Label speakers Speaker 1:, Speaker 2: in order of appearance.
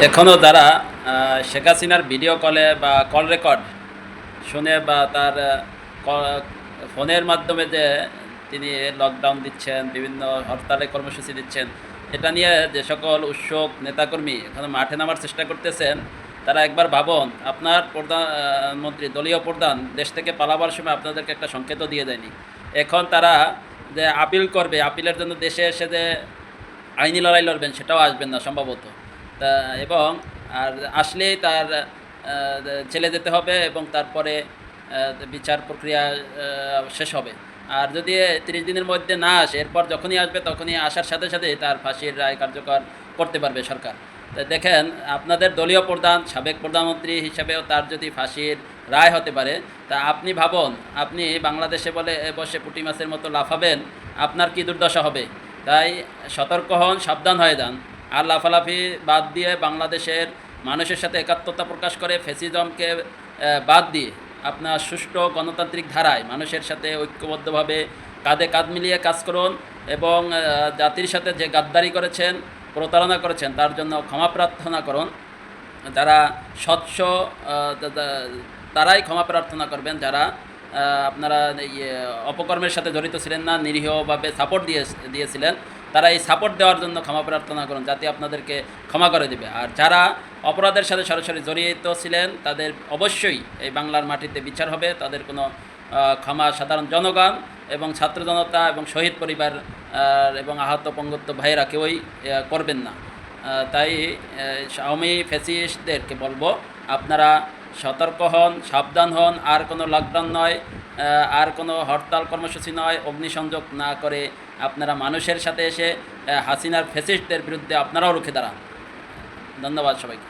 Speaker 1: এখনও যারা শেখ হাসিনার ভিডিও কলে বা কল রেকর্ড শুনে বা তার ফোনের মাধ্যমে যে তিনি লকডাউন দিচ্ছেন, বিভিন্ন হরতালের কর্মসূচি দিচ্ছেন, এটা নিয়ে যে সকল উৎসুক নেতাকর্মী এখানে মাঠে নামার চেষ্টা করতেছেন, তারা একবার ভাবুন, আপনার প্রধানমন্ত্রী, দলীয় প্রধান দেশ থেকে পালাবার সময় আপনাদেরকে একটা সংকেতও দিয়ে দেয়নি। এখন তারা যে আপিল করবে, আপিলের জন্য দেশে এসে যে আইনি লড়াই লড়বেন, সেটাও আসবেন না সম্ভবত। তা এবং আর আসলেই তার জেলে যেতে হবে এবং তারপরে বিচার প্রক্রিয়া শেষ হবে। আর যদি 30 দিনের মধ্যে না আসে, এরপর যখনই আসবে তখনই আসার সাথে সাথেই তার ফাঁসির রায় কার্যকর করতে পারবে সরকার। তো দেখেন, আপনাদের দলীয় প্রধান, সাবেক প্রধানমন্ত্রী হিসেবেও তার যদি ফাঁসির রায় হতে পারে, তা আপনি ভাবুন, আপনি বাংলাদেশে বসে পুঁটি মাছের মতো লাফাবেন, আপনার কী দুর্দশা হবে। তাই সতর্ক হন, সাবধান হয়ে যান। আর লাফালাফি বাদ দিয়ে বাংলাদেশের মানুষের সাথে একাত্মতা প্রকাশ করে ফ্যাসিজমকে বাদ দিয়ে আপনার সুষ্ঠু গণতান্ত্রিক ধারায় মানুষের সাথে ঐক্যবদ্ধভাবে কাঁধে কাঁধ মিলিয়ে কাজ করুন এবং জাতির সাথে যে গাদ্দারি করেছেন, প্রতারণা করেছেন, তার জন্য ক্ষমা প্রার্থনা করুন। যারা স্বচ্ছ, তারাই ক্ষমা প্রার্থনা করবেন, যারা আপনারা অপকর্মের সাথে জড়িত ছিলেন না, নিরীহভাবে সাপোর্ট দিয়েছিলেন, তারা এই সাপোর্ট দেওয়ার জন্য ক্ষমা প্রার্থনা করুন, যাতে আপনাদেরকে ক্ষমা করে দেবে। আর যারা অপরাধের সাথে সরাসরি জড়িত ছিলেন, তাদের অবশ্যই এই বাংলার মাটিতে বিচার হবে। তাদের কোনো ক্ষমা সাধারণ জনগণ এবং ছাত্র জনতা এবং শহীদ পরিবার এবং আহত পঙ্গুত্ব ভাইয়েরা কেউই করবেন না। তাই আওয়ামী ফ্যাসিস্টদেরকে বলবো, আপনারা সতর্ক হন, সাবধান হন। আর কোনো লকডাউন নয়, আর কোনো হরতাল কর্মসূচি নয়, অগ্নিসংযোগ না করে আপনারা মানুষের সাথে এসে হাসিনার ফ্যাসিস্টদের বিরুদ্ধে আপনারাও রুখে দাঁড়ান। ধন্যবাদ সবাইকে।